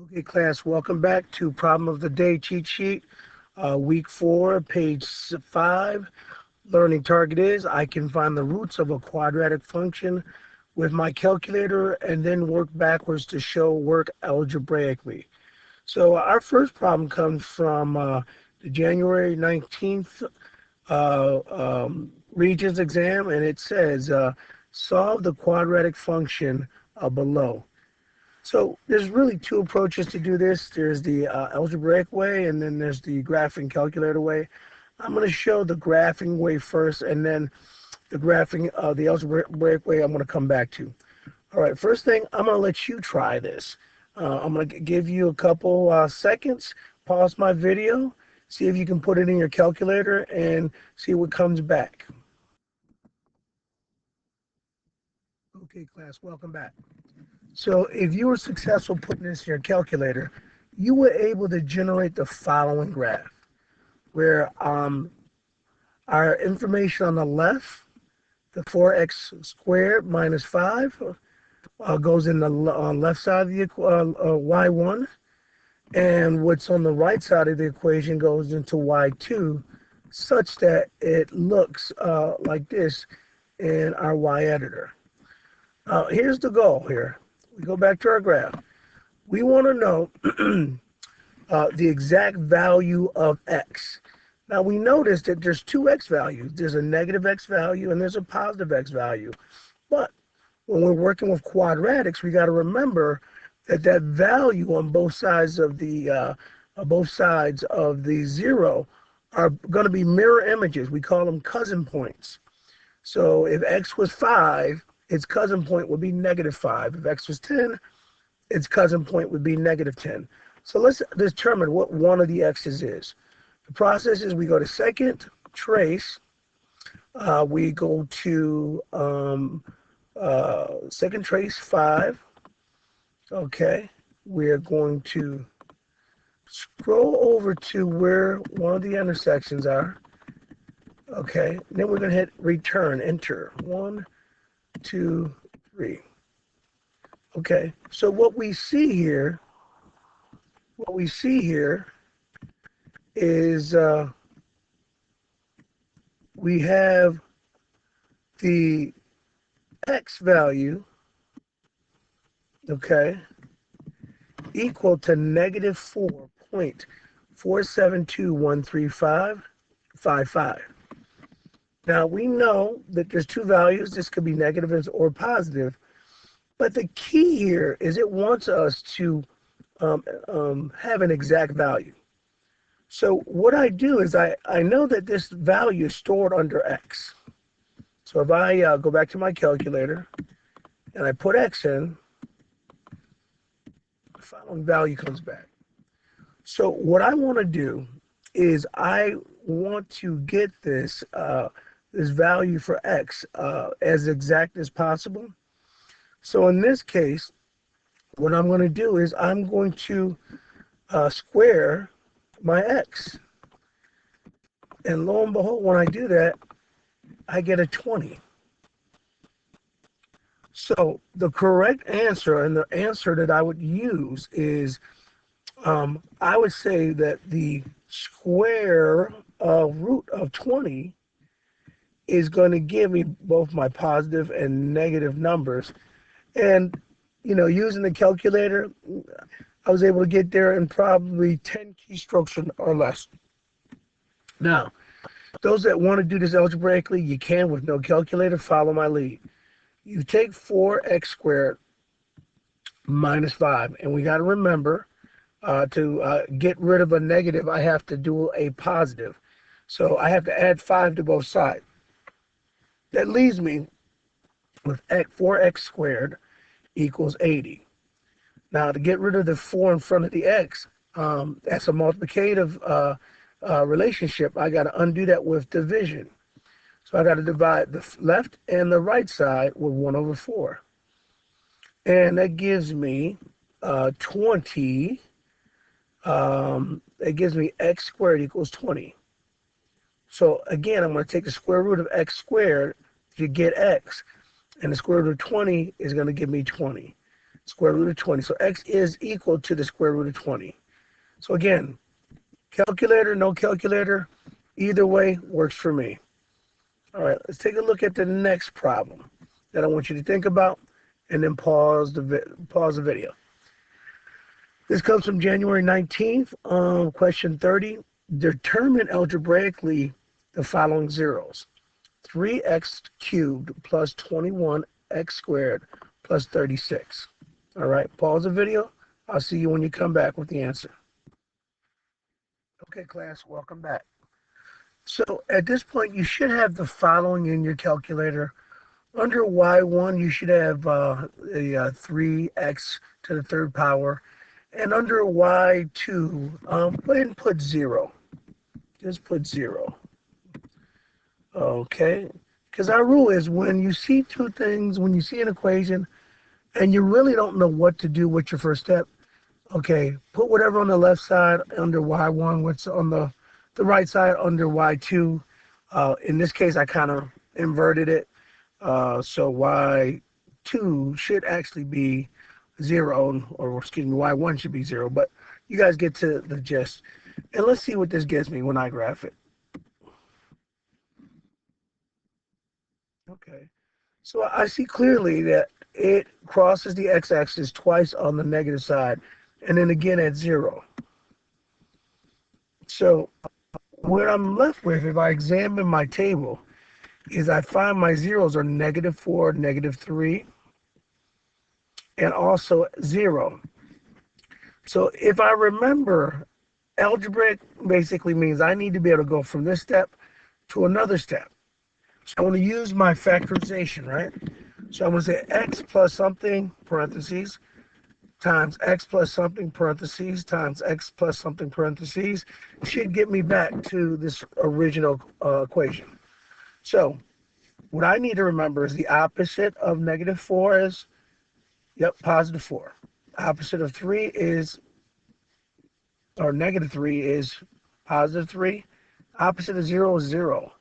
Okay, class, welcome back to Problem of the Day cheat sheet, week 4, page 5. Learning target is I can find the roots of a quadratic function with my calculator and then work backwards to show work algebraically. So our first problem comes from the January 19th Regents exam, and it says solve the quadratic function below. So there's really two approaches to do this. There's the algebraic way, and then there's the graphing calculator way. I'm going to show the graphing way first, and then the algebraic way I'm going to come back to. All right, first thing, I'm going to let you try this. I'm going to give you a couple seconds, pause my video, see if you can put it in your calculator and see what comes back. Okay, class, welcome back. So if you were successful putting this in your calculator, you were able to generate the following graph, where our information on the left, the 4x squared minus 5, goes in the left side of the y1, and what's on the right side of the equation goes into y2, such that it looks like this in our y editor. Here's the goal here. We go back to our graph. We want to know the exact value of x. Now we notice that there's two x values. There's a negative x value and there's a positive x value. But when we're working with quadratics, we got to remember that that value on both sides of the zero are going to be mirror images. We call them cousin points. So if x was 5, its cousin point would be negative 5. If x was 10, its cousin point would be negative 10. So let's determine what one of the x's is. The process is we go to second trace. We go to second trace 5. Okay. We're going to scroll over to where one of the intersections are. Okay. Then we're going to hit return, enter. 1, 2, 3. Okay, so what we see here is we have the x value, okay, equal to negative 4.47213555. Now we know that there's two values. This could be negative or positive, but the key here is it wants us to have an exact value. So what I do is I know that this value is stored under x. So if I go back to my calculator and I put x in, the following value comes back. So what I want to do is I want to get this this value for x as exact as possible. So in this case, what I'm going to do is I'm going to square my x. And lo and behold, when I do that, I get a 20. So the correct answer, and the answer that I would use is, I would say that the square root of 20 is going to give me both my positive and negative numbers. And, you know, using the calculator, I was able to get there in probably 10 keystrokes or less. Now, those that want to do this algebraically, you can with no calculator. Follow my lead. You take 4x squared minus 5, and we got to remember to get rid of a negative, I have to do a positive. So I have to add 5 to both sides. That leaves me with 4x squared equals 80. Now, to get rid of the 4 in front of the x, that's a multiplicative relationship. I got to undo that with division. So I got to divide the left and the right side with 1 over 4. And that gives me 20. That gives me x squared equals 20. So again, I'm going to take the square root of x squared to get x. And the square root of 20 is going to give me 20. square root of 20. So x is equal to the square root of 20. So again, calculator, no calculator, either way works for me. All right, let's take a look at the next problem that I want you to think about, and then pause the video. This comes from January 19th, question 30. Determine algebraically the following zeros. 3x cubed plus 21x squared plus 36. All right, pause the video. I'll see you when you come back with the answer. Okay, class, welcome back. So at this point, you should have the following in your calculator. Under y1, you should have a 3x to the third power. And under y2, go ahead and put 0. Just put 0. Okay? Because our rule is when you see two things, when you see an equation, and you really don't know what to do with your first step, okay, put whatever on the left side under y1, what's on the right side under y2. In this case, I kind of inverted it. So y2 should actually be 0, or excuse me, y1 should be 0, but you guys get to the gist. And let's see what this gives me when I graph it. Okay, so I see clearly that it crosses the x-axis twice on the negative side, and then again at 0. So what I'm left with, if I examine my table, is I find my zeros are -4, -3, and also 0. So if I remember, algebraic basically means I need to be able to go from this step to another step. So I want to use my factorization, right? So I'm going to say x plus something, parentheses, times x plus something, parentheses, times x plus something, parentheses, should get me back to this original equation. So what I need to remember is the opposite of -4 is, yep, +4. Opposite of 3 is, or -3 is +3. Opposite of 0 is 0.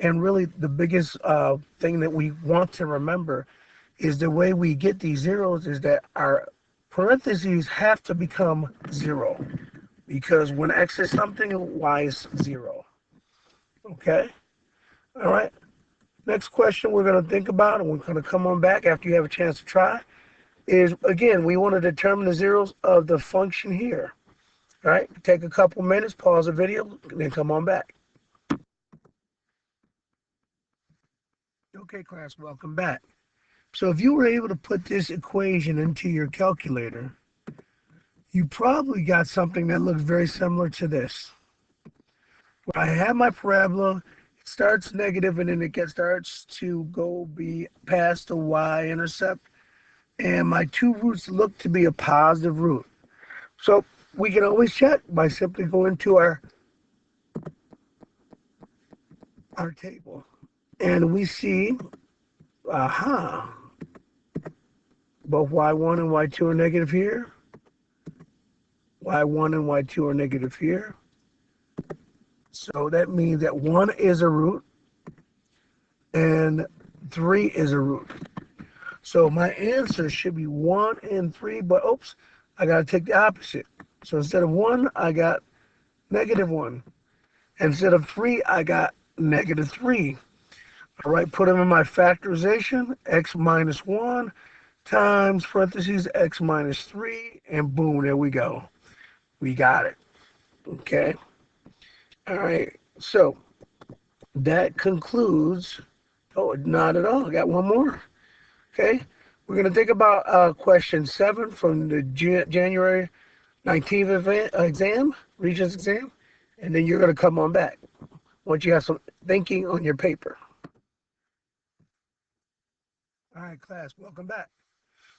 And really the biggest thing that we want to remember is the way we get these zeros is that our parentheses have to become 0. Because when x is something, y is 0. Okay? All right. Next question we're going to think about, and we're going to come on back after you have a chance to try, is, again, we want to determine the zeros of the function here. All right? Take a couple minutes, pause the video, then come on back. Okay, class, welcome back. So if you were able to put this equation into your calculator, you probably got something that looks very similar to this. Where I have my parabola, it starts negative, and then it starts to go be past the y-intercept, and my two roots look to be a positive root. So we can always check by simply going to our table, and we see, aha, both y1 and y2 are negative here. y1 and y2 are negative here. So that means that 1 is a root and 3 is a root. So my answer should be 1 and 3, but oops, I got to take the opposite. So instead of 1, I got -1. Instead of 3, I got -3. All right, put them in my factorization, x minus 1 times parentheses x minus 3, and boom, there we go. We got it. Okay. All right, so that concludes, oh, not at all, I got one more. Okay, we're going to think about question 7 from the January 19th exam, Regents exam, and then you're going to come on back once you have some thinking on your paper. All right, class, welcome back.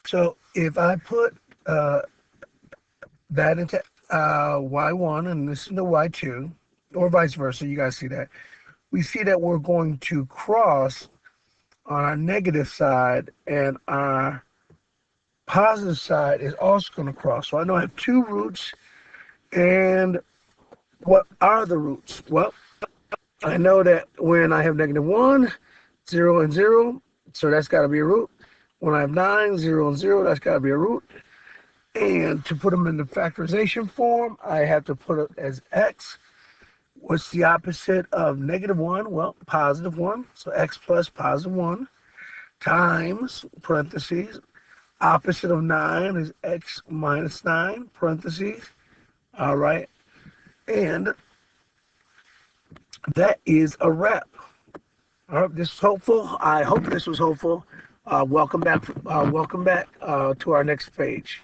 So if I put that into y1 and this into y2, or vice versa, you guys see that. We see that we're going to cross on our negative side, and our positive side is also going to cross. So I know I have two roots, and what are the roots? Well, I know that when I have -1, 0 and 0, so that's got to be a root. When I have 9, 0, and 0, that's got to be a root. And to put them in the factorization form, I have to put it as x. What's the opposite of -1? Well, +1. So x plus +1 times, parentheses. Opposite of 9 is x minus 9, parentheses. All right. And that is a wrap. All right, this is hopeful. I hope this was hopeful. Welcome back to our next page.